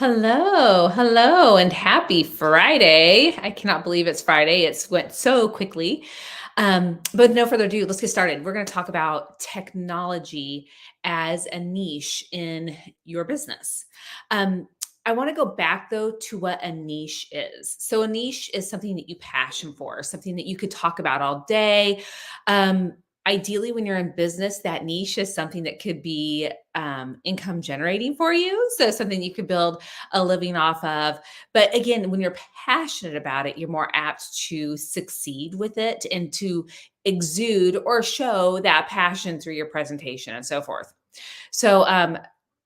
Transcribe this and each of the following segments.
Hello, and happy Friday. I cannot believe it's Friday. It's went so quickly. But no further ado, let's get started. We're going to talk about technology as a niche in your business. Um, I want to go back though to what a niche is. So, a niche is something that you passion for, something that you could talk about all day. Um, Ideally, when you're in business, that niche is something that could be income generating for you. So, something you could build a living off of. But again, when you're passionate about it, you're more apt to succeed with it and to exude or show that passion through your presentation and so forth. So,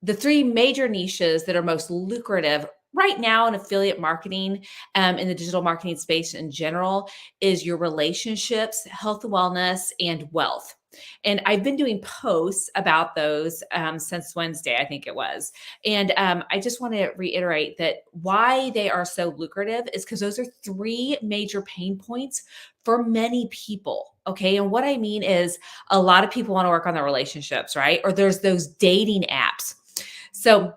the three major niches that are most lucrative right now in affiliate marketing, in the digital marketing space in general, is your relationships, health and wellness, and wealth. And I've been doing posts about those since Wednesday, I think it was. And I just want to reiterate that why they are so lucrative is because those are three major pain points for many people. Okay. And what I mean is, a lot of people want to work on their relationships, right? Or there's those dating apps. So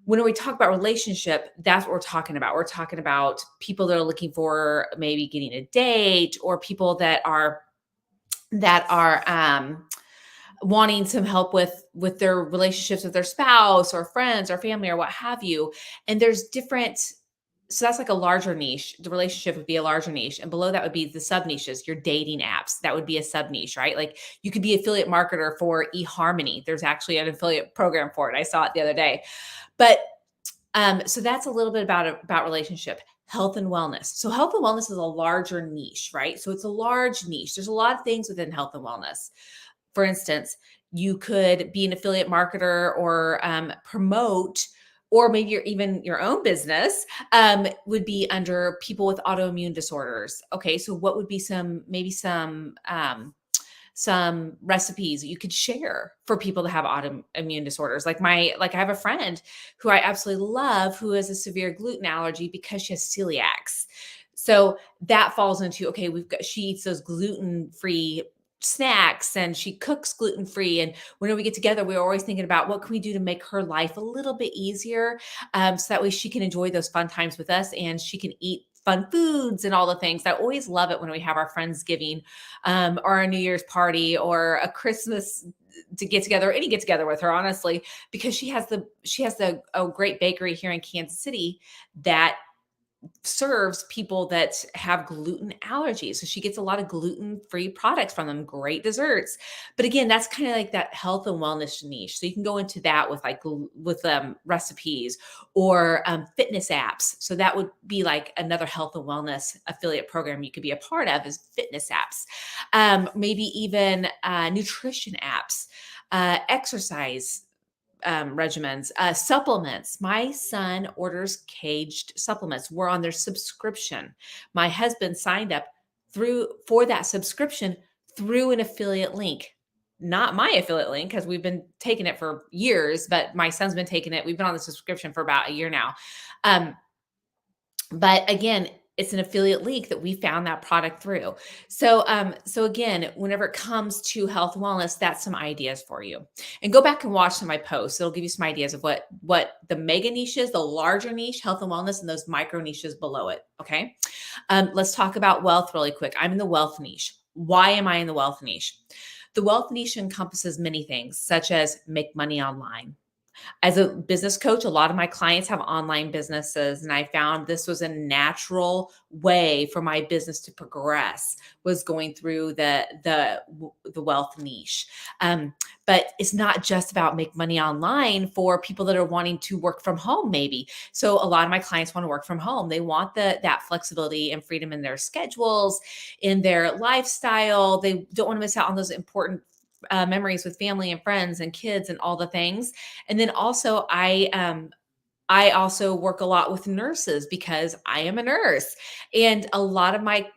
when we talk about relationship, that's what we're talking about. We're talking about people that are looking for maybe getting a date, or people that are wanting some help with their relationships with their spouse or friends or family or what have you. And there's different, so that's like a larger niche. The relationship would be a larger niche. And below that would be the sub niches, your dating apps. That would be a sub niche, right? Like you could be affiliate marketer for eHarmony. There's actually an affiliate program for it. I saw it the other day. But so that's a little bit about relationship. Health and wellness. So health and wellness is a larger niche, right? So it's a large niche. There's a lot of things within health and wellness. For instance, you could be an affiliate marketer or promote, or maybe you're even your own business would be under people with autoimmune disorders. Okay, so what would be some recipes that you could share for people that have autoimmune disorders? Like I have a friend who I absolutely love who has a severe gluten allergy because she has celiacs. So that falls into, okay, she eats those gluten-free snacks and she cooks gluten-free, and whenever we get together we're always thinking about what can we do to make her life a little bit easier, so that way she can enjoy those fun times with us and she can eat fun foods and all the things. I always love it when we have our Friendsgiving, or a New Year's party or a Christmas to get together, or any get together with her, honestly, because she has the a great bakery here in Kansas City that serves people that have gluten allergies. So she gets a lot of gluten-free products from them, great desserts. But again, that's kind of like that health and wellness niche. So you can go into that with recipes or fitness apps. So that would be like another health and wellness affiliate program you could be a part of, is fitness apps. Maybe even nutrition apps, exercise regimens, supplements. My son orders caged supplements. We're on their subscription. My husband signed up through for that subscription through an affiliate link. Not my affiliate link, because we've been taking it for years, but my son's been taking it. We've been on the subscription for about a year now. Um, but again, it's an affiliate link that we found that product through. So again, whenever it comes to health and wellness, that's some ideas for you. And go back and watch some of my posts. It'll give you some ideas of what the mega niche is, the larger niche, health and wellness, and those micro niches below it. Okay. Let's talk about wealth really quick. I'm in the wealth niche. Why am I in the wealth niche? The wealth niche encompasses many things, such as make money online. As a business coach, a lot of my clients have online businesses, and I found this was a natural way for my business to progress, was going through the wealth niche. But it's not just about make money online for people that are wanting to work from home, maybe. So a lot of my clients want to work from home. They want that flexibility and freedom in their schedules, in their lifestyle. They don't want to miss out on those important memories with family and friends and kids and all the things. And then also I also work a lot with nurses because I am a nurse, and a lot of my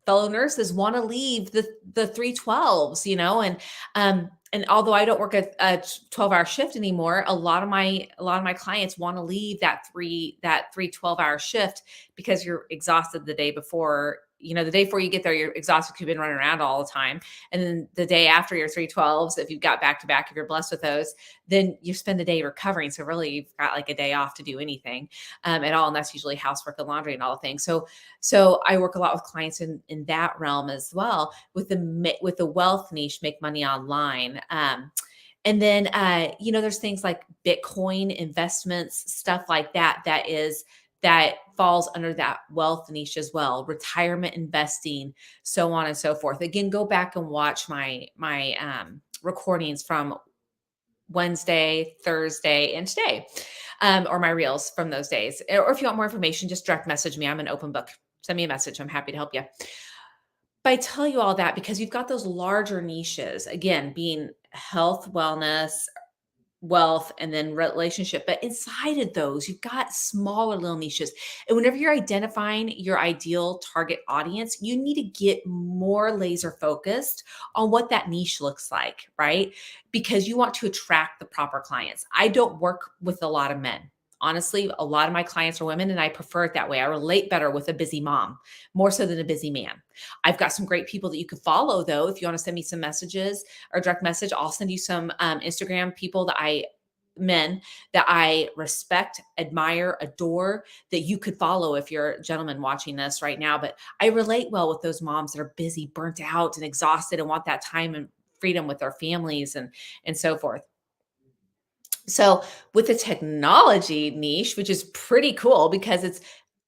fellow nurses want to leave the 312s, and although I don't work a 12-hour shift anymore, a lot of my clients want to leave that 3 12-hour shift because you're exhausted the day before the day before you get there, you're exhausted 'cause you've been running around all the time. And then the day after your 312s, if you've got back to back, if you're blessed with those, then you spend the day recovering. So really you've got like a day off to do anything at all. And that's usually housework and laundry and all the things. So I work a lot with clients in that realm as well with the wealth niche, make money online. And then, there's things like Bitcoin investments, stuff like that falls under that wealth niche as well, retirement investing, so on and so forth. Again, go back and watch my recordings from Wednesday, Thursday, and today, or my reels from those days. Or if you want more information, just direct message me. I'm an open book. Send me a message. I'm happy to help you. But I tell you all that because you've got those larger niches, again, being health, wellness, wealth, and then relationship. But inside of those, you've got smaller little niches. And whenever you're identifying your ideal target audience, you need to get more laser focused on what that niche looks like, right? Because you want to attract the proper clients. I don't work with a lot of men. Honestly, a lot of my clients are women, and I prefer it that way. I relate better with a busy mom, more so than a busy man. I've got some great people that you can follow, though. If you want to send me some messages or direct message, I'll send you some Instagram people men that I respect, admire, adore, that you could follow if you're a gentleman watching this right now. But I relate well with those moms that are busy, burnt out, and exhausted and want that time and freedom with their families and so forth. So with the technology niche, which is pretty cool because it's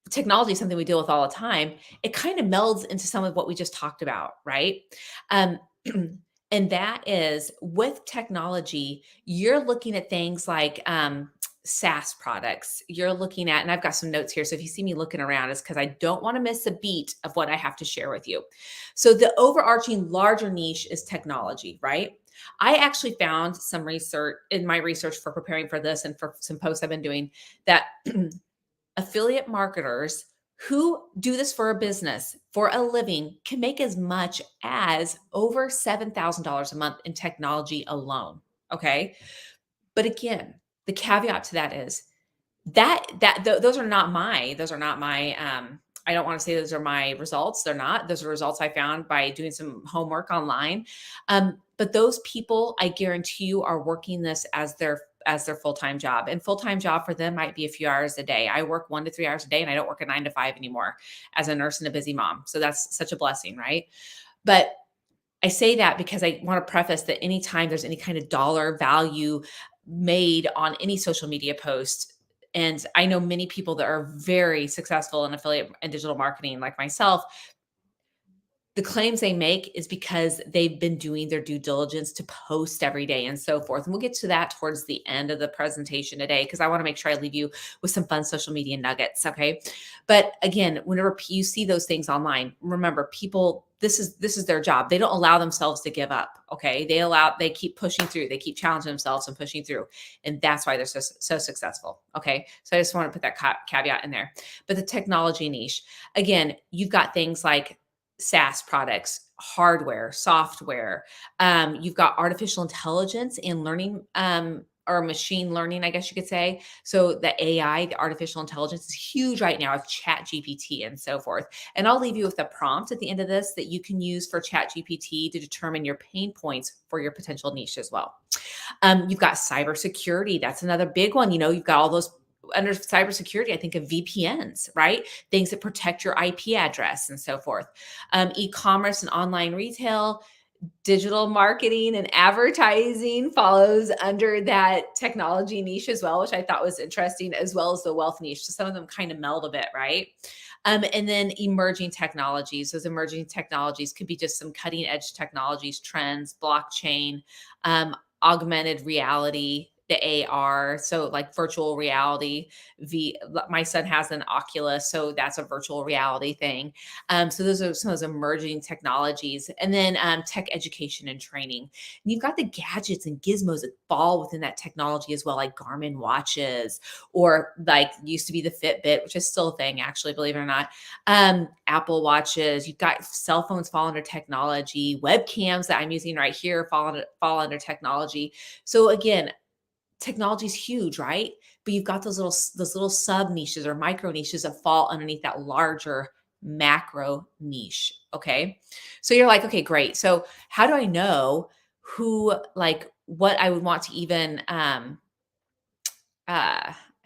technology is something we deal with all the time, it kind of melds into some of what we just talked about, right? Um, and that is with technology, you're looking at things like SaaS products. You're looking at, and I've got some notes here. So if you see me looking around, it's because I don't want to miss a beat of what I have to share with you. So the overarching larger niche is technology, right? I actually found some research in my research for preparing for this and for some posts I've been doing that affiliate marketers who do this for a business, for a living, can make as much as over $7,000 a month in technology alone. Okay. But again, the caveat to that is those are not my I don't want to say those are my results. They're not. Those are results I found by doing some homework online. But those people, I guarantee you, are working this as their full-time job. And full-time job for them might be a few hours a day. I work 1 to 3 hours a day, and I don't work a 9 to 5 anymore as a nurse and a busy mom. So that's such a blessing, right? But I say that because I want to preface that anytime there's any kind of dollar value made on any social media post, and I know many people that are very successful in affiliate and digital marketing like myself, the claims they make is because they've been doing their due diligence to post every day and so forth. And we'll get to that towards the end of the presentation today because I want to make sure I leave you with some fun social media nuggets. Okay. But again, whenever you see those things online, remember people, this is their job. They don't allow themselves to give up. Okay. They keep pushing through. They keep challenging themselves and pushing through. And that's why they're so successful. Okay. So I just want to put that caveat in there. But the technology niche, again, you've got things like SaaS products, hardware, software. You've got artificial intelligence and learning, or machine learning, I guess you could say. So the AI, the artificial intelligence is huge right now with Chat GPT and so forth. And I'll leave you with a prompt at the end of this that you can use for Chat GPT to determine your pain points for your potential niche as well. You've got cybersecurity. That's another big one. You've got all those under cybersecurity, I think of VPNs, right? Things that protect your IP address and so forth. E-commerce and online retail, digital marketing and advertising follows under that technology niche as well, which I thought was interesting, as well as the wealth niche. So some of them kind of meld a bit, right? And then emerging technologies. Those emerging technologies could be just some cutting edge technologies, trends, blockchain, augmented reality, the AR, so like virtual reality. My son has an Oculus, so that's a virtual reality thing. So those are some of those emerging technologies, and then tech education and training. And you've got the gadgets and gizmos that fall within that technology as well, like Garmin watches, or like used to be the Fitbit, which is still a thing, actually, believe it or not. Apple watches. You've got cell phones fall under technology. Webcams that I'm using right here fall under technology. So again, technology is huge, right? But you've got those little sub niches or micro niches that fall underneath that larger macro niche. Okay. So you're like, okay, great. So how do I know who, like, what I would want to even, I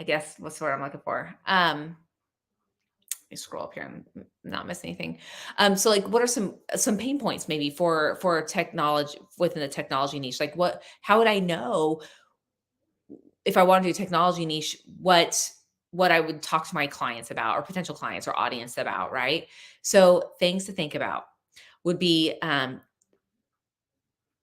guess what's the word I'm looking for? Let me scroll up here and not miss anything. So like, what are some pain points maybe for technology within the technology niche? Like, how would I know if I want to do technology niche, what I would talk to my clients about or potential clients or audience about, right? So things to think about would be,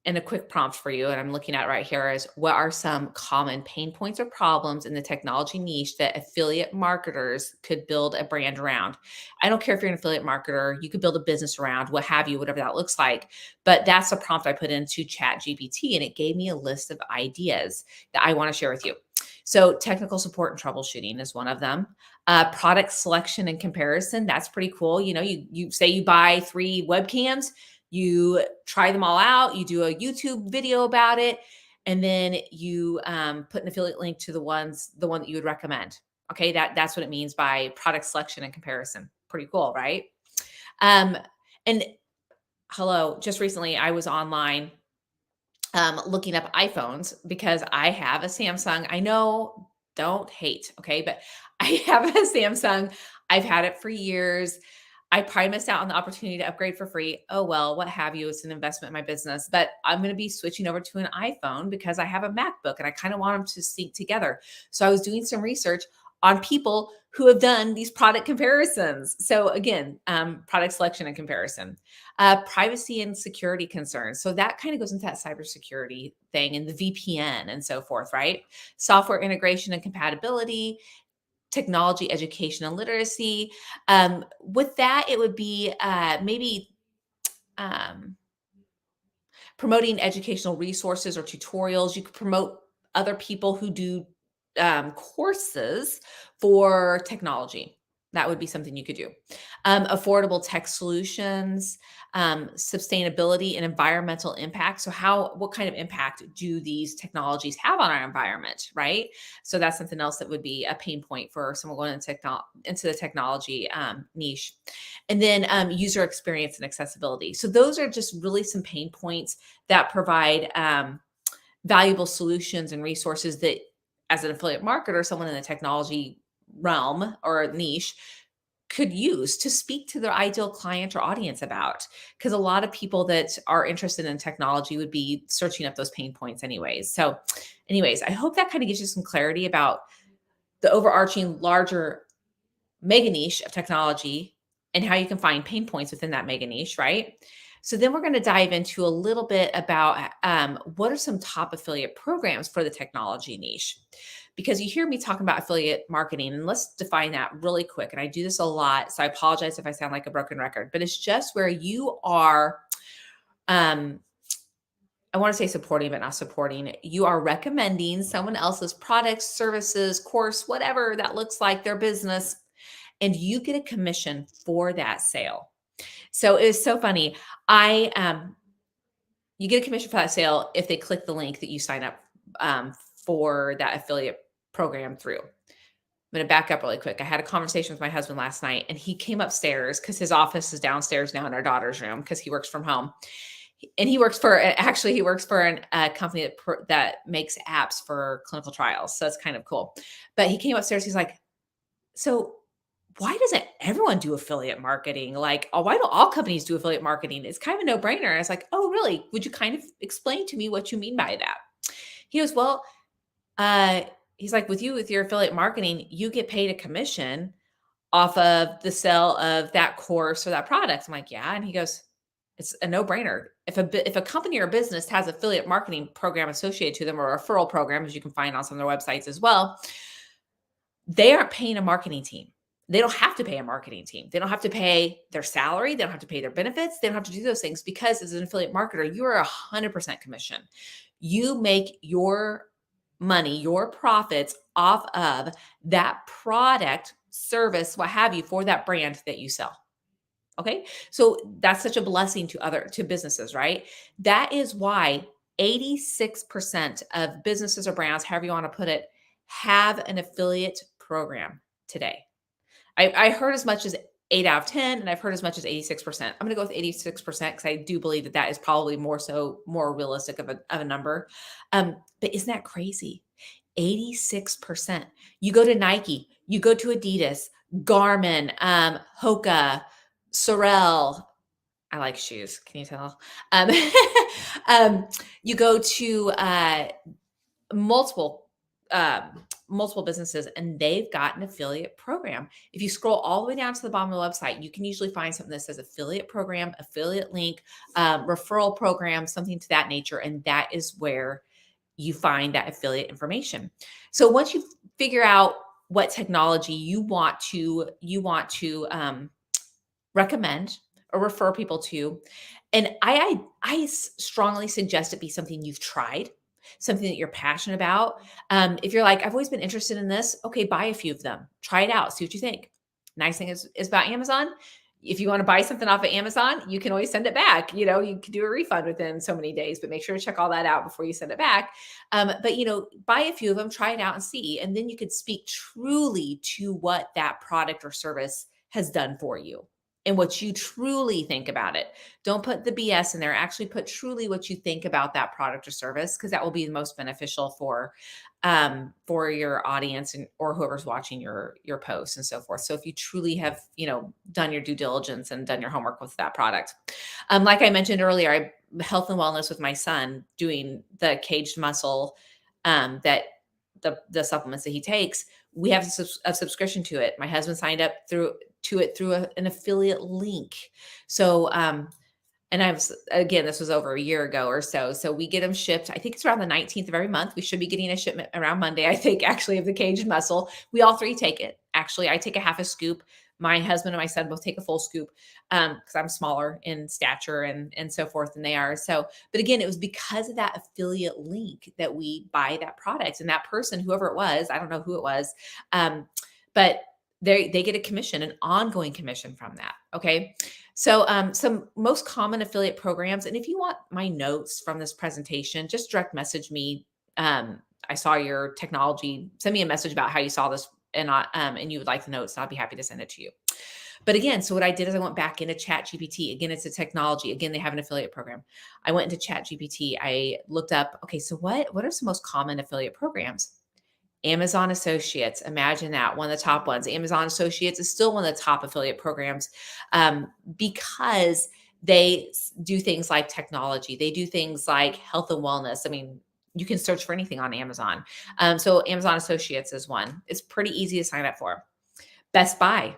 and a quick prompt for you, and I'm looking at right here is, what are some common pain points or problems in the technology niche that affiliate marketers could build a brand around? I don't care if you're an affiliate marketer, you could build a business around, what have you, whatever that looks like. But that's the prompt I put into Chat GPT, and it gave me a list of ideas that I want to share with you. So technical support and troubleshooting is one of them. Product selection and comparison, that's pretty cool. You know, you say you buy 3 webcams, you try them all out, you do a YouTube video about it, and then you put an affiliate link to the one that you would recommend. Okay, that's what it means by product selection and comparison. Pretty cool, right? Um, and hello, just recently I was online looking up iPhones because I have a Samsung. I know, don't hate, okay, but I have a Samsung. I've had it for years. I probably missed out on the opportunity to upgrade for free. Oh well, what have you? It's an investment in my business, but I'm going to be switching over to an iPhone because I have a MacBook and I kind of want them to sync together. So I was doing some research on people who have done these product comparisons. So again, product selection and comparison. Privacy and security concerns. So that kind of goes into that cybersecurity thing and the VPN and so forth, right? Software integration and compatibility, technology education and literacy. With that, it would be maybe um, promoting educational resources or tutorials. You could promote other people who do courses for technology. That would be something you could do. Affordable tech solutions, sustainability and environmental impact. So what kind of impact do these technologies have on our environment, right? So that's something else that would be a pain point for someone going into the technology niche. And then user experience and accessibility. So those are just really some pain points that provide valuable solutions and resources that, as an affiliate marketer, someone in the technology realm or niche could use to speak to their ideal client or audience about. Because a lot of people that are interested in technology would be searching up those pain points anyways. So, anyways, I hope that kind of gives you some clarity about the overarching larger mega niche of technology and how you can find pain points within that mega niche, right? So then we're going to dive into a little bit about what are some top affiliate programs for the technology niche, because you hear me talking about affiliate marketing, and let's define that really quick. And I do this a lot, so I apologize if I sound like a broken record, but it's just where you are. I want to say supporting, but not supporting. You are recommending someone else's products, services, course, whatever that looks like, their business, and you get a commission for that sale. So it was so funny. You get a commission for that sale if they click the link that you sign up for that affiliate program through. I'm going to back up really quick. I had a conversation with my husband last night, and he came upstairs because his office is downstairs now in our daughter's room because he works from home. And he works for a company that makes apps for clinical trials. So it's kind of cool. But he came upstairs. He's like, so why doesn't everyone do affiliate marketing? Like, why don't all companies do affiliate marketing? It's kind of a no-brainer. I was like, oh, really? Would you kind of explain to me what you mean by that? He goes, well, uh, he's like, with your affiliate marketing, you get paid a commission off of the sale of that course or that product. I'm like, yeah. And he goes, it's a no-brainer. If a company or business has affiliate marketing program associated to them, or a referral program, as you can find on some of their websites as well, they aren't paying a marketing team. They don't have to pay a marketing team. They don't have to pay their salary. They don't have to pay their benefits. They don't have to do those things, because as an affiliate marketer, you are 100% commission. You make your money, your profits off of that product, service, what have you, for that brand that you sell. Okay. So that's such a blessing to businesses, right? That is why 86% of businesses or brands, however you want to put it, have an affiliate program today. I heard as much as 8 out of 10, and I've heard as much as 86%. I'm going to go with 86% because I do believe that that is probably more realistic of a number. But isn't that crazy? 86%. You go to Nike, you go to Adidas, Garmin, Hoka, Sorel. I like shoes. Can you tell? Um, you go to multiple multiple businesses, and they've got an affiliate program. If you scroll all the way down to the bottom of the website, you can usually find something that says affiliate program, affiliate link, referral program, something to that nature, and that is where you find that affiliate information. So once you figure out what technology you want to recommend or refer people to, and I strongly suggest it be something you've tried, something that you're passionate about. If you're like, I've always been interested in this, okay, buy a few of them, try it out, see what you think. Nice thing is about Amazon. If you want to buy something off of Amazon, you can always send it back. You can do a refund within so many days, but make sure to check all that out before you send it back. But buy a few of them, try it out and see, and then you could speak truly to what that product or service has done for you and what you truly think about it. Don't put the BS in there. Actually put truly what you think about that product or service, because that will be the most beneficial for your audience or whoever's watching your posts and so forth. So if you truly have, done your due diligence and done your homework with that product. Like I mentioned earlier, I health and wellness with my son, doing the caged muscle, that the supplements that he takes. We have a subscription to it. My husband signed up through an affiliate link. So, and again, this was over a year ago or so. So we get them shipped. I think it's around the 19th of every month. We should be getting a shipment around Monday, I think, actually, of the caged muscle. We all three take it. Actually, I take a half a scoop. My husband and my son both take a full scoop, because I'm smaller in stature and so forth than they are. So, but again, it was because of that affiliate link that we buy that product. And that person, whoever it was, I don't know who it was, but they get a commission, an ongoing commission from that. Okay. So some most common affiliate programs. And if you want my notes from this presentation, just direct message me. I saw your technology, send me a message about how you saw this, and you would like the notes, and I'll be happy to send it to you. But again, so what I did is I went back into ChatGPT. Again, it's a technology. Again, they have an affiliate program. I went into ChatGPT. I looked up, okay, so what are some most common affiliate programs? Amazon Associates. Imagine that, one of the top ones. Amazon Associates is still one of the top affiliate programs, because they do things like technology. They do things like health and wellness. I mean, you can search for anything on Amazon. So Amazon Associates is one. It's pretty easy to sign up for. Best Buy.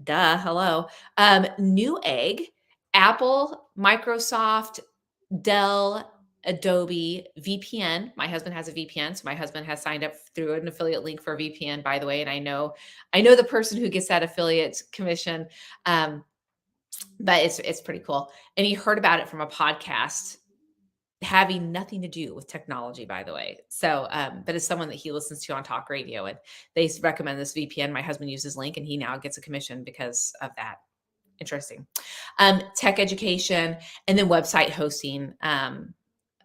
Duh. Hello. Newegg, Apple, Microsoft, Dell, Adobe, VPN. My husband has a VPN, so my husband has signed up through an affiliate link for a VPN, by the way. And I know the person who gets that affiliate commission. But it's pretty cool. And he heard about it from a podcast having nothing to do with technology, by the way. So, but it's someone that he listens to on talk radio, and they recommend this VPN. My husband uses link, and he now gets a commission because of that. Interesting. Tech education, and then website hosting,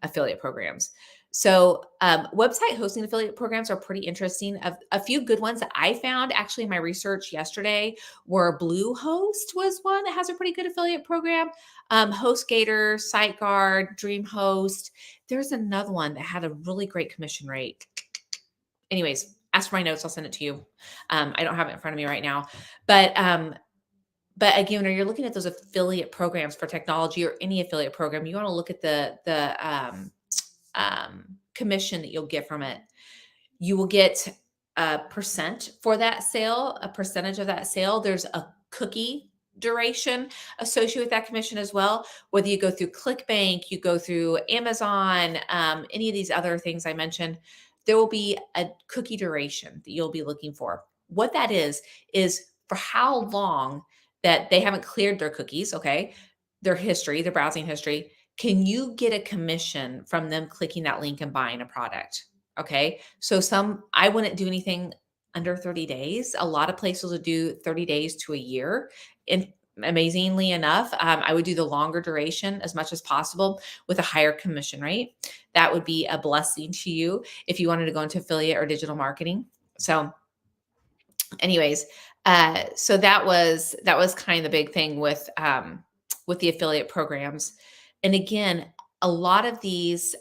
affiliate programs. So website hosting affiliate programs are pretty interesting. A few good ones that I found actually in my research yesterday were Bluehost was one that has a pretty good affiliate program. HostGator, SiteGuard, DreamHost. There's another one that had a really great commission rate. Anyways, ask for my notes. I'll send it to you. I don't have it in front of me right now, but again, when you're looking at those affiliate programs for technology or any affiliate program, you want to look at the commission that you'll get from it. You will get a percent for that sale, a percentage of that sale. There's a cookie duration associated with that commission as well. Whether you go through ClickBank, you go through Amazon, any of these other things I mentioned, there will be a cookie duration that you'll be looking for. What that is for how long that they haven't cleared their cookies, okay, their history, their browsing history. Can you get a commission from them clicking that link and buying a product? Okay. So I wouldn't do anything under 30 days. A lot of places would do 30 days to a year. And amazingly enough, I would do the longer duration as much as possible with a higher commission rate. That would be a blessing to you if you wanted to go into affiliate or digital marketing. So Anyways, so that was kind of the big thing with the affiliate programs. And again, a lot of these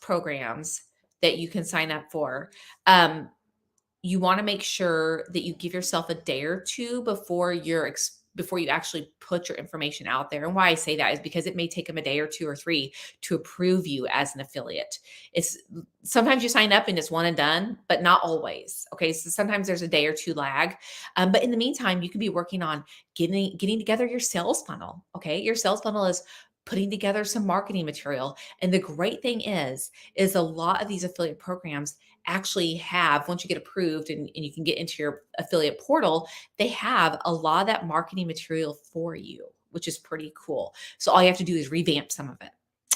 programs that you can sign up for, um, you want to make sure that you give yourself a day or two before you actually put your information out there. And why I say that is because it may take them a day or two or three to approve you as an affiliate. It's sometimes you sign up and it's one and done, but not always. Okay, so sometimes there's a day or two lag. But in the meantime, you could be working on getting together your sales funnel. Okay, your sales funnel is putting together some marketing material. And the great thing is a lot of these affiliate programs actually have, once you get approved and you can get into your affiliate portal, they have a lot of that marketing material for you, which is pretty cool. So all you have to do is revamp some of it.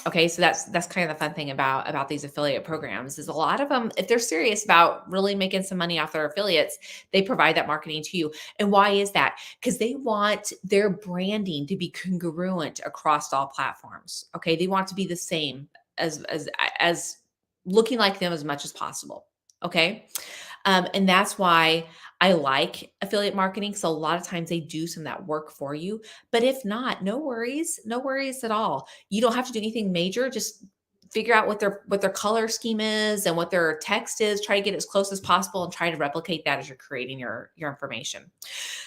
Okay, so that's kind of the fun thing about these affiliate programs is a lot of them, if they're serious about really making some money off their affiliates, they provide that marketing to you. And why is that? Because they want their branding to be congruent across all platforms. Okay, they want to be the same as looking like them as much as possible. Okay. And that's why I like affiliate marketing. So a lot of times they do some of that work for you. But if not, no worries, no worries at all. You don't have to do anything major. Just figure out what their color scheme is and what their text is. Try to get as close as possible and try to replicate that as you're creating your information.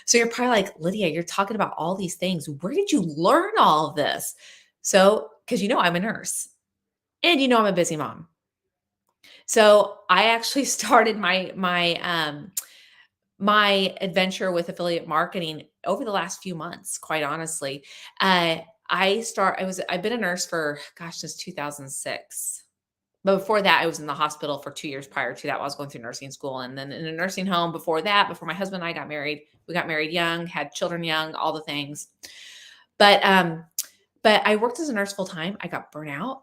So you're probably like, Lydia, you're talking about all these things. Where did you learn all of this? So, because I'm a nurse and I'm a busy mom. So I actually started my adventure with affiliate marketing over the last few months, quite honestly. Uh, I've been a nurse for gosh, since 2006. But before that, I was in the hospital for 2 years prior to that while I was going through nursing school. And then in a nursing home before that, before my husband and I got married. We got married young, had children young, all the things. But but I worked as a nurse full time. I got burnout.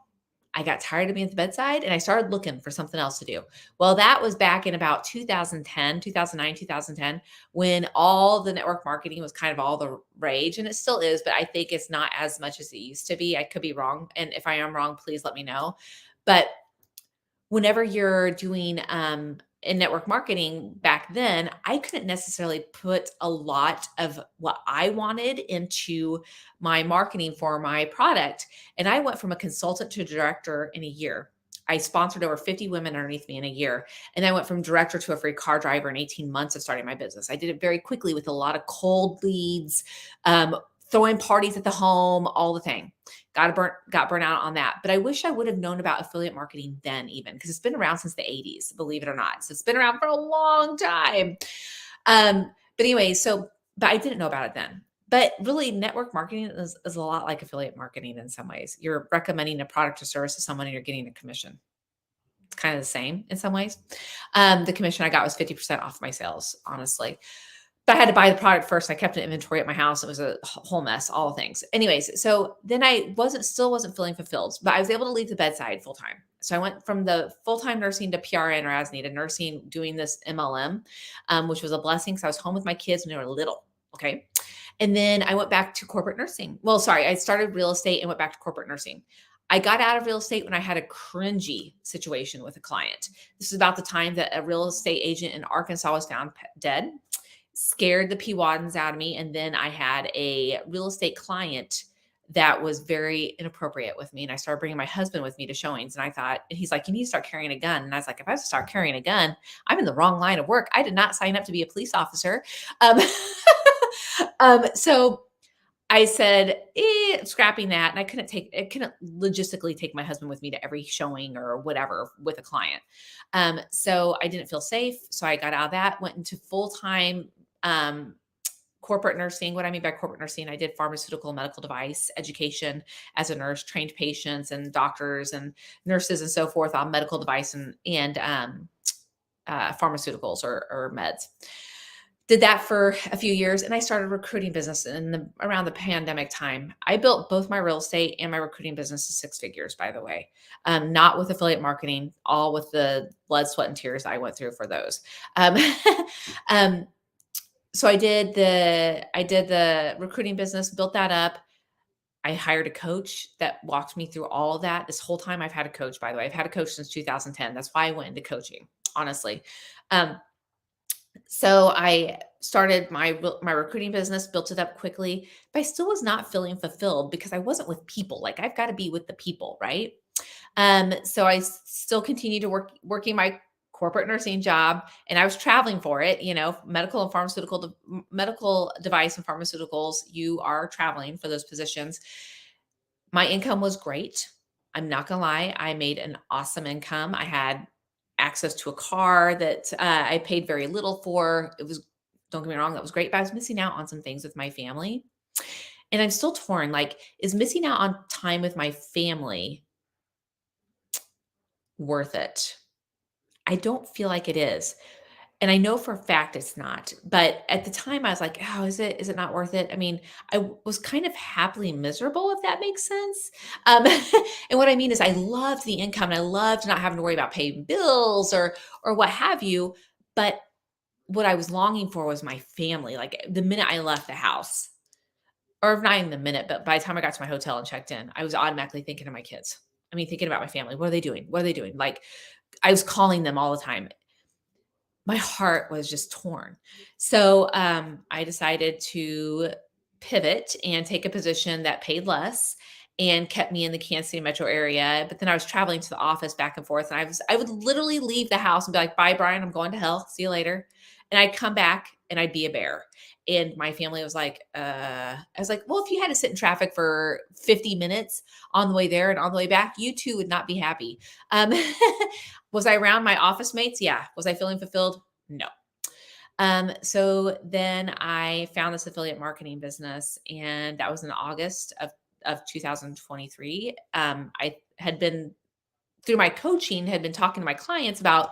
I got tired of being at the bedside and I started looking for something else to do. Well, that was back in about 2010, 2009, 2010, when all the network marketing was kind of all the rage, and it still is, but I think it's not as much as it used to be. I could be wrong. And if I am wrong, please let me know. But whenever you're doing in network marketing back then, I couldn't necessarily put a lot of what I wanted into my marketing for my product. And I went from a consultant to director in a year. I sponsored over 50 women underneath me in a year. And I went from director to a free car driver in 18 months of starting my business. I did it very quickly with a lot of cold leads, throwing parties at the home, all the thing. Got burnt out on that. But I wish I would have known about affiliate marketing then, even because it's been around since the 80s, believe it or not. So it's been around for a long time. But anyway, but I didn't know about it then. But really, network marketing is a lot like affiliate marketing in some ways. You're recommending a product or service to someone and you're getting a commission. It's kind of the same in some ways. The commission I got was 50% off my sales, honestly. But I had to buy the product first. I kept an inventory at my house. It was a whole mess, all the things. Anyways, so then I still wasn't feeling fulfilled, but I was able to leave the bedside full time. So I went from the full time nursing to PRN or as needed nursing, doing this MLM, which was a blessing because I was home with my kids when they were little. Okay. And then I went back to corporate nursing. Well, sorry, I started real estate and went back to corporate nursing. I got out of real estate when I had a cringy situation with a client. This is about the time that a real estate agent in Arkansas was found dead, scared the P-Waddens out of me. And then I had a real estate client that was very inappropriate with me. And I started bringing my husband with me to showings. And I thought, and he's like, you need to start carrying a gun. And I was like, if I start carrying a gun, I'm in the wrong line of work. I did not sign up to be a police officer. Um, so I said, scrapping that. And I couldn't logistically take my husband with me to every showing or whatever with a client. So I didn't feel safe. So I got out of that, went into full-time corporate nursing. What I mean by corporate nursing, I did pharmaceutical and medical device education as a nurse, trained patients and doctors and nurses and so forth on medical device and pharmaceuticals or meds. Did that for a few years and I started recruiting business around the pandemic time. I built both my real estate and my recruiting business to six figures, by the way. Not with affiliate marketing, all with the blood, sweat, and tears I went through for those. Um, um, so I did the recruiting business, built that up. I hired a coach that walked me through all of that. This whole time I've had a coach, by the way. I've had a coach since 2010. That's why I went into coaching, honestly. Um, So I started my recruiting business, built it up quickly, but I still was not feeling fulfilled because I wasn't with people. Like I've got to be with the people, right? So I still continued to working my corporate nursing job, and I was traveling for it. Medical device and pharmaceuticals. You are traveling for those positions. My income was great. I'm not gonna lie. I made an awesome income. I had access to a car that I paid very little for. It was, don't get me wrong, that was great, but I was missing out on some things with my family. And I'm still torn. Like, is missing out on time with my family worth it? I don't feel like it is. And I know for a fact it's not. But at the time I was like, "Oh, is it not worth it?" I mean, was kind of happily miserable, if that makes sense. Um, and what I mean is I loved the income and I loved not having to worry about paying bills or what have you. But what I was longing for was my family. Like the minute I left the house, or not even the minute, but by the time I got to my hotel and checked in, I was automatically thinking of my kids. I mean, thinking about my family. What are they doing? What are they doing? Like I was calling them all the time. My heart was just torn. So I decided to pivot and take a position that paid less and kept me in the Kansas City metro area. But then I was traveling to the office back and forth, and I would literally leave the house and be like, "Bye, Brian. I'm going to hell. See you later." And I'd come back and I'd be a bear. And my family was like, I was like, well, if you had to sit in traffic for 50 minutes on the way there and on the way back, you too would not be happy. Um, was I around my office mates? Yeah. Was I feeling fulfilled? No. So then I found this affiliate marketing business, and that was in August of 2023. I had been through my coaching, had been talking to my clients about,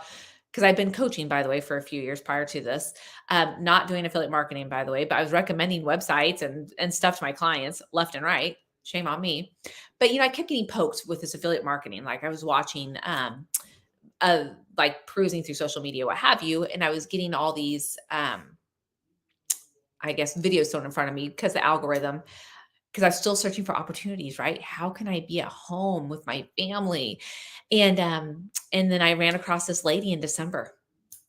because I've been coaching, by the way, for a few years prior to this, not doing affiliate marketing, by the way, but I was recommending websites and stuff to my clients left and right. Shame on me. But I kept getting poked with this affiliate marketing. Like I was watching like cruising through social media, what have you. And I was getting all these, I guess, videos thrown in front of me because the algorithm, because I'm still searching for opportunities, right? How can I be at home with my family? And then I ran across this lady in December,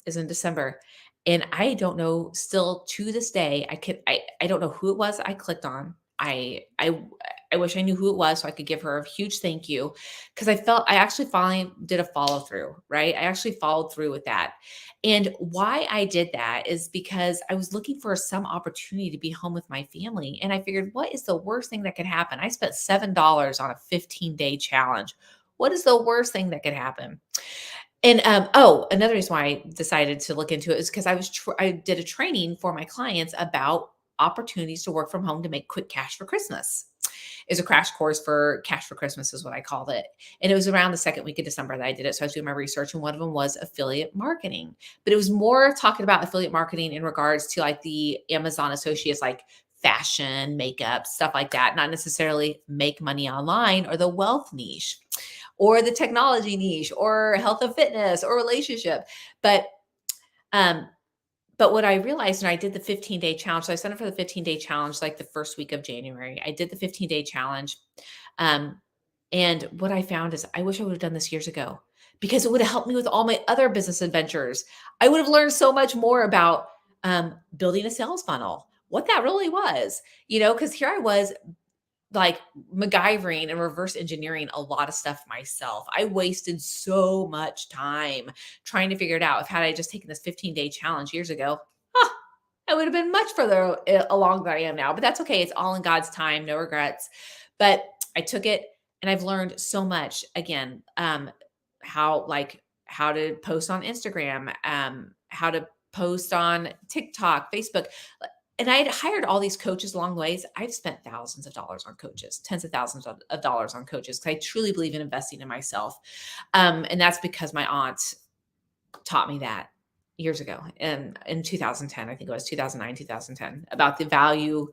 is in December. And I don't know, still to this day, I don't know who it was I clicked on. I wish I knew who it was so I could give her a huge thank you, because I actually finally did a follow through, right? I actually followed through with that. And why I did that is because I was looking for some opportunity to be home with my family. And I figured, what is the worst thing that could happen? I spent $7 on a 15-day challenge. What is the worst thing that could happen? And, another reason why I decided to look into it is because I did a training for my clients about opportunities to work from home to make quick cash for Christmas. It's a crash course for cash for Christmas is what I called it. And it was around the second week of December that I did it. So I was doing my research, and one of them was affiliate marketing. But it was more talking about affiliate marketing in regards to like the Amazon associates, like fashion, makeup, stuff like that, not necessarily make money online or the wealth niche or the technology niche or health and fitness or relationship. But um, but what I realized when I did the 15-day challenge, so I signed up for the 15-day challenge like the first week of January. I did the 15-day challenge. Um, and what I found is I wish I would have done this years ago, because it would have helped me with all my other business adventures. I would have learned so much more about building a sales funnel, what that really was, because here I was like MacGyvering and reverse engineering a lot of stuff myself. I wasted so much time trying to figure it out. If had I just taken this 15-day challenge years ago, huh, I would have been much further along than I am now. But that's okay. It's all in God's time, no regrets. But I took it, and I've learned so much. Again, how to post on Instagram, how to post on TikTok, Facebook. And I had hired all these coaches along the ways. I've spent thousands of dollars on coaches, tens of thousands of dollars on coaches, because I truly believe in investing in myself. And that's because my aunt taught me that years ago in 2010. I think it was 2009, 2010, about the value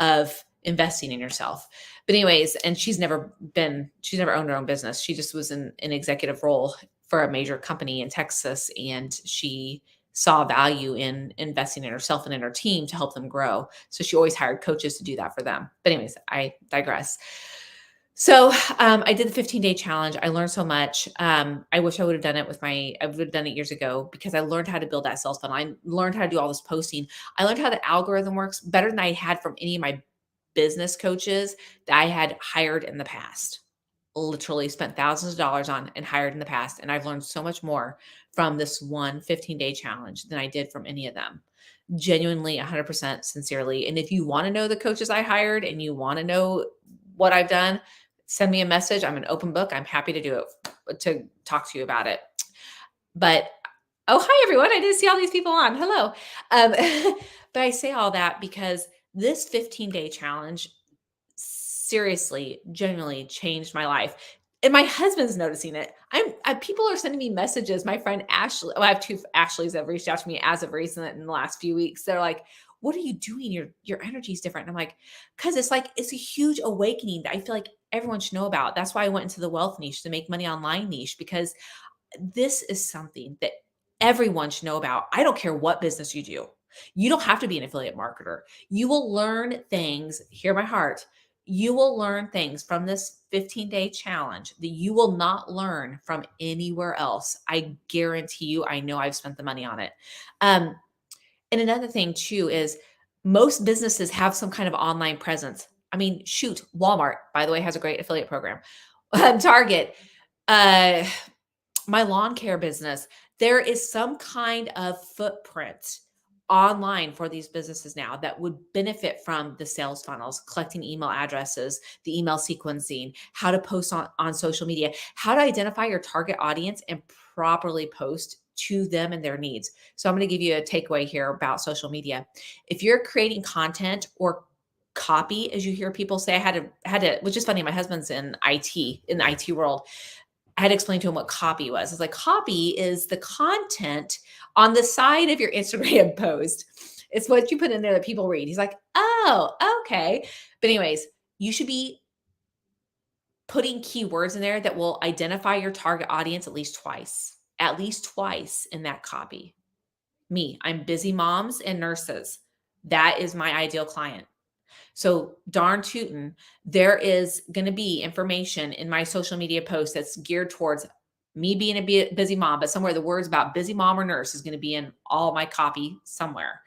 of investing in yourself. But anyways, and she's never owned her own business. She just was in an executive role for a major company in Texas, and she saw value in investing in herself and in her team to help them grow. So she always hired coaches to do that for them. But anyways, I digress. So, I did the 15-day challenge. I learned so much. I wish I would have done it I would have done it years ago because I learned how to build that sales funnel. I learned how to do all this posting. I learned how the algorithm works better than I had from any of my business coaches that I had hired in the past. Literally spent thousands of dollars on and hired in the past. And I've learned so much more from this one 15-day challenge than I did from any of them. Genuinely 100% sincerely. And if you want to know the coaches I hired and you want to know what I've done, send me a message. I'm an open book. I'm happy to do it, to talk to you about it. But oh, hi everyone. I didn't see all these people on. Hello. Um, but I say all that because this 15-day challenge seriously, genuinely changed my life. And my husband's noticing it. People are sending me messages. My friend Ashley, well, I have two Ashleys that have reached out to me as of recent in the last few weeks. They're like, "What are you doing? Your energy is different." And I'm like, "Cause it's a huge awakening that I feel like everyone should know about." That's why I went into the wealth niche, the make money online niche, because this is something that everyone should know about. I don't care what business you do. You don't have to be an affiliate marketer. You will learn things, hear my heart. You will learn things from this 15-day challenge that you will not learn from anywhere else. I guarantee you, I know I've spent the money on it. Um, and another thing too is most businesses have some kind of online presence. I mean, shoot, Walmart, by the way, has a great affiliate program. Target, uh, my lawn care business, there is some kind of footprint online for these businesses now that would benefit from the sales funnels, collecting email addresses, the email sequencing, how to post on social media, how to identify your target audience and properly post to them and their needs. So I'm going to give you a takeaway here about social media. If you're creating content or copy, as you hear people say, I had to, which is funny. My husband's in the IT world. I had to explain to him what copy was. It's like copy is the content on the side of your Instagram post. It's what you put in there that people read. He's like, oh, okay. But anyways, you should be putting keywords in there that will identify your target audience at least twice in that copy. Me, I'm busy moms and nurses. That is my ideal client. So darn tootin', there is going to be information in my social media post that's geared towards me being a busy mom, but somewhere the words about busy mom or nurse is going to be in all my copy somewhere.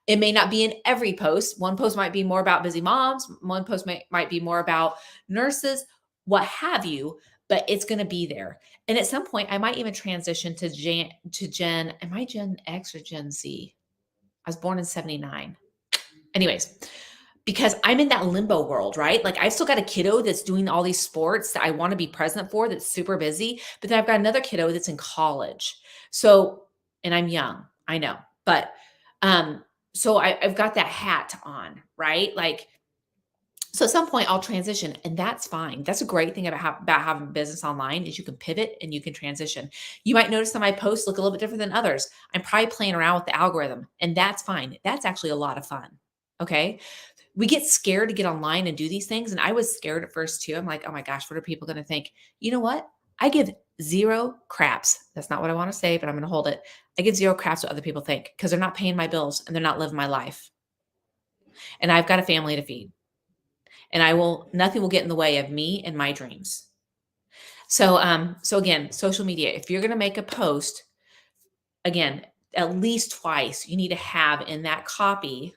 It may not be in every post. One post might be more about busy moms. One post might be more about nurses, what have you, but it's going to be there. And at some point, I might even transition to Gen. Am I Gen X or Gen Z? I was born in 79. Anyways, because I'm in that limbo world, right? Like I've still got a kiddo that's doing all these sports that I want to be present for, that's super busy, but then I've got another kiddo that's in college. So, and I'm young, I know, but um, so I've got that hat on, right? Like, so at some point I'll transition, and that's fine. That's a great thing about having business online is you can pivot and you can transition. You might notice that my posts look a little bit different than others. I'm probably playing around with the algorithm, and that's fine. That's actually a lot of fun. Okay, we get scared to get online and do these things. And I was scared at first too. I'm like, oh my gosh, what are people going to think? You know what? I give zero craps. That's not what I want to say, but I'm going to hold it. I give zero craps what other people think because they're not paying my bills and they're not living my life. And I've got a family to feed. And nothing will get in the way of me and my dreams. So again, social media, if you're going to make a post, again, at least twice, you need to have in that copy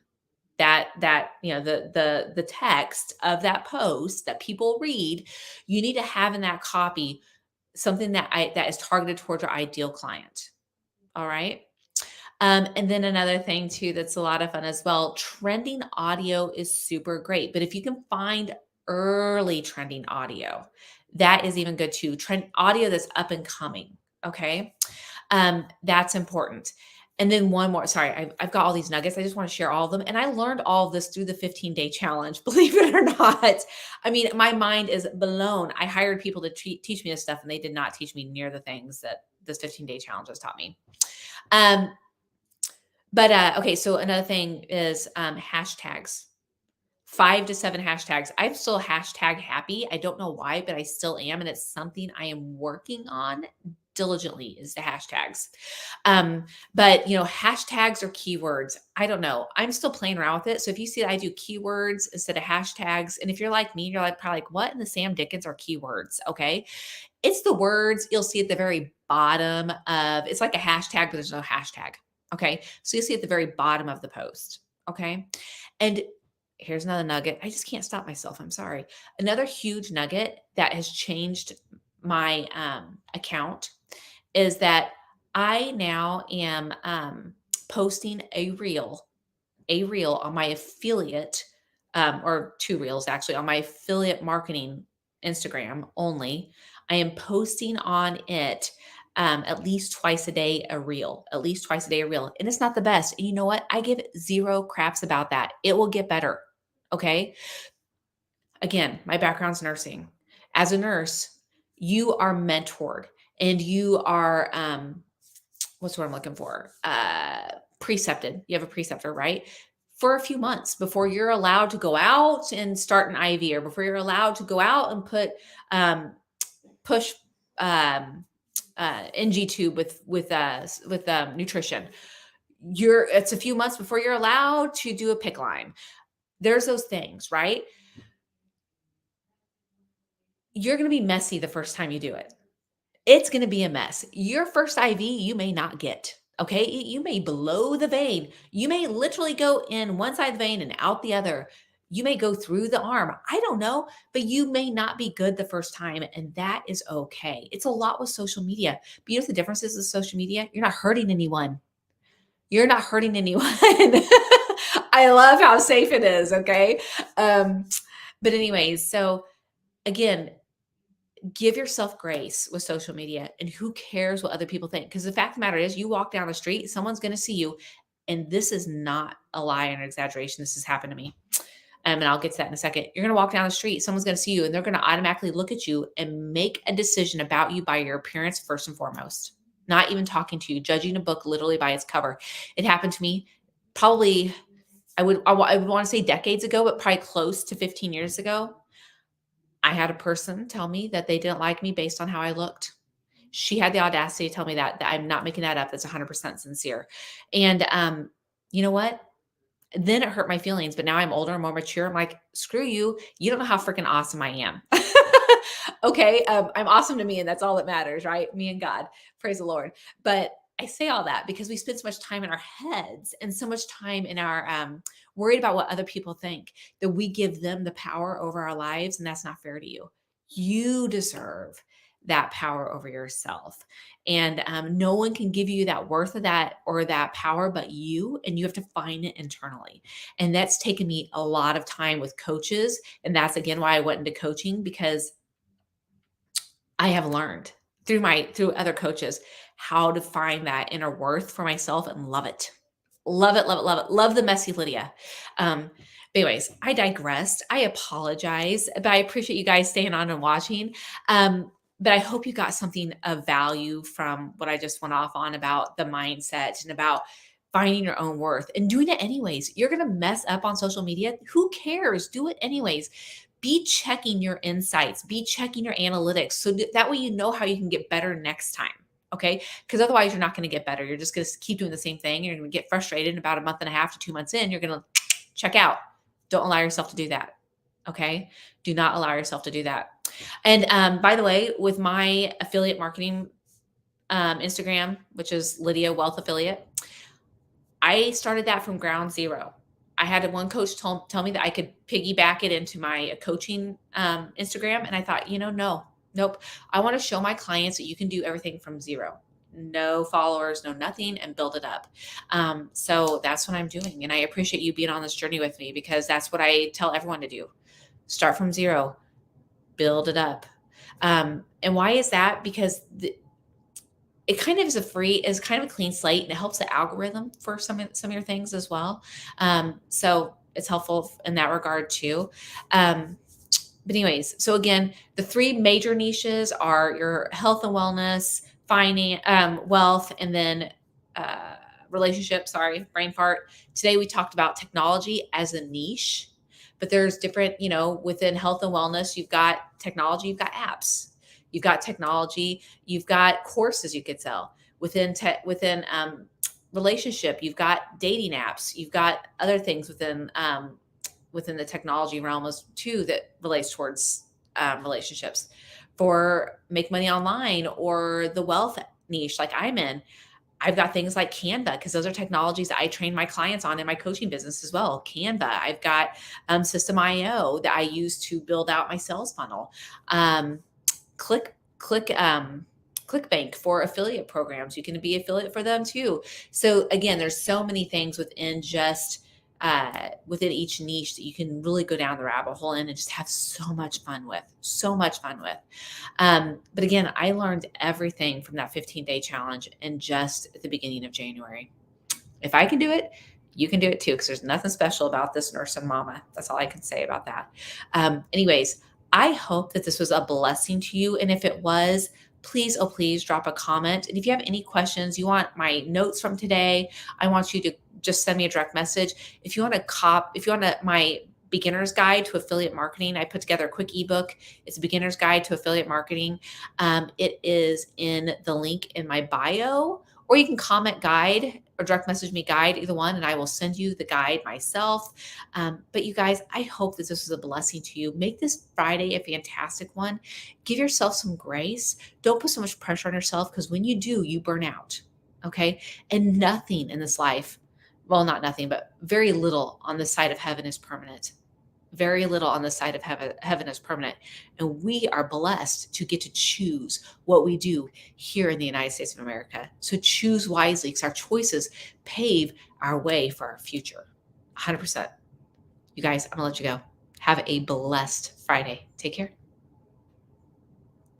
that the text of that post that people read, you need to have in that copy something that is targeted towards your ideal client. All right. And then another thing too that's a lot of fun as well, trending audio is super great. But if you can find early trending audio, that is even good too. Trend audio that's up and coming. Okay. That's important. And then one more, sorry, I've got all these nuggets. I just want to share all of them. And I learned all of this through the 15-day challenge, believe it or not. I mean, my mind is blown. I hired people to teach me this stuff, and they did not teach me near the things that this 15-day challenge has taught me. Um, okay, so another thing is hashtags. 5 to 7 hashtags. I'm still hashtag happy. I don't know why, but I still am. And it's something I am working on diligently is the hashtags. But hashtags or keywords, I don't know. I'm still playing around with it. So if you see that I do keywords instead of hashtags, and if you're like me, you're like probably like, what in the Sam Dickens are keywords? Okay. It's the words you'll see at the very bottom of it's like a hashtag, but there's no hashtag. Okay. So you'll see at the very bottom of the post. Okay. And here's another nugget. I just can't stop myself. I'm sorry. Another huge nugget that has changed my account is that I now am posting a reel on my affiliate, or two reels actually on my affiliate marketing Instagram only. I am posting on it at least twice a day a reel, at least twice a day a reel. And it's not the best. And you know what? I give zero craps about that. It will get better. Okay. Again, my background's nursing. As a nurse, you are mentored and you are, what's what I'm looking for? Precepted. You have a preceptor, right? For a few months before you're allowed to go out and start an IV, or before you're allowed to go out and push um, NG tube with nutrition. It's a few months before you're allowed to do a PICC line. There's those things, right? You're going to be messy the first time you do it. It's going to be a mess. Your first IV, you may not get. Okay. You may blow the vein. You may literally go in one side of the vein and out the other. You may go through the arm. I don't know, but you may not be good the first time. And that is okay. It's a lot with social media. But you know what the difference is with social media? You're not hurting anyone. You're not hurting anyone. I love how safe it is. Okay. But anyways, so again, give yourself grace with social media, and who cares what other people think? Because the fact of the matter is, you walk down the street, someone's going to see you. And this is not a lie or an exaggeration. This has happened to me. And I'll get to that in a second. You're going to walk down the street, someone's going to see you, and they're going to automatically look at you and make a decision about you by your appearance first and foremost. Not even talking to you, judging a book literally by its cover. It happened to me probably, I would want to say decades ago, but probably close to 15 years ago. I had a person tell me that they didn't like me based on how I looked. She had the audacity to tell me that I'm not making that up. That's 100% sincere. And you know what? Then it hurt my feelings, but now I'm older and more mature. I'm like, screw you. You don't know how freaking awesome I am. Okay. I'm awesome to me, and that's all that matters, right? Me and God. Praise the Lord. But I say all that because we spend so much time in our heads and so much time in our worried about what other people think, that we give them the power over our lives. And that's not fair to you. You deserve that power over yourself. And no one can give you that worth of that or that power but you. And you have to find it internally. And that's taken me a lot of time with coaches. And that's again why I went into coaching, because I have learned through other coaches how to find that inner worth for myself and love it. Love it, love it, love it. Love the messy Lydia. But anyways, I digressed. I apologize, but I appreciate you guys staying on and watching. But I hope you got something of value from what I just went off on about the mindset and about finding your own worth and doing it anyways. You're going to mess up on social media. Who cares? Do it anyways. Be checking your insights, be checking your analytics. So that way, you know how you can get better next time. Okay. Because otherwise you're not going to get better. You're just going to keep doing the same thing. You're going to get frustrated. And about a month and a half to 2 months in, you're going to check out. Don't allow yourself to do that. Okay. Do not allow yourself to do that. And by the way, with my affiliate marketing Instagram, which is Lydia Wealth Affiliate, I started that from ground zero. I had one coach tell me that I could piggyback it into my coaching Instagram. And I thought, nope. I want to show my clients that you can do everything from zero. No followers, no nothing, and build it up. So that's what I'm doing. And I appreciate you being on this journey with me, because that's what I tell everyone to do. Start from zero, build it up. And why is that? Because it kind of is kind of a clean slate, and it helps the algorithm for some of your things as well. So it's helpful in that regard too. But anyways, so again, the three major niches are your health and wellness, finance, wealth, and then relationships. Sorry, brain fart. Today we talked about technology as a niche, but there's different, within health and wellness, you've got technology, you've got apps. you've got technology, you've got courses you could sell within relationship. You've got dating apps, you've got other things within the technology realm as too that relates towards relationships for make money online or the wealth niche like I'm in. I've got things like Canva because those are technologies that I train my clients on in my coaching business as well. Canva. I've got System.io that I use to build out my sales funnel. Um, click ClickBank for affiliate programs. You can be affiliate for them too. So again, there's so many things within just within each niche that you can really go down the rabbit hole in and just have so much fun with. So much fun with. But again, I learned everything from that 15-day challenge in just at the beginning of January. If I can do it, you can do it too, because there's nothing special about this nurse and mama. That's all I can say about that. Anyways, I hope that this was a blessing to you. And if it was, please, oh, please drop a comment. And if you have any questions, you want my notes from today, I want you to just send me a direct message. If you want my beginner's guide to affiliate marketing, I put together a quick ebook. It's a beginner's guide to affiliate marketing. It is in the link in my bio, or you can comment guide or direct message me guide, either one, and I will send you the guide myself. But you guys, I hope that this was a blessing to you. Make this Friday a fantastic one. Give yourself some grace. Don't put so much pressure on yourself, because when you do, you burn out. Okay. And nothing in this life, well, not nothing, but very little on the side of heaven is permanent. Very little on the side of heaven is permanent. And we are blessed to get to choose what we do here in the United States of America. So choose wisely, because our choices pave our way for our future. 100%. You guys, I'm going to let you go. Have a blessed Friday. Take care.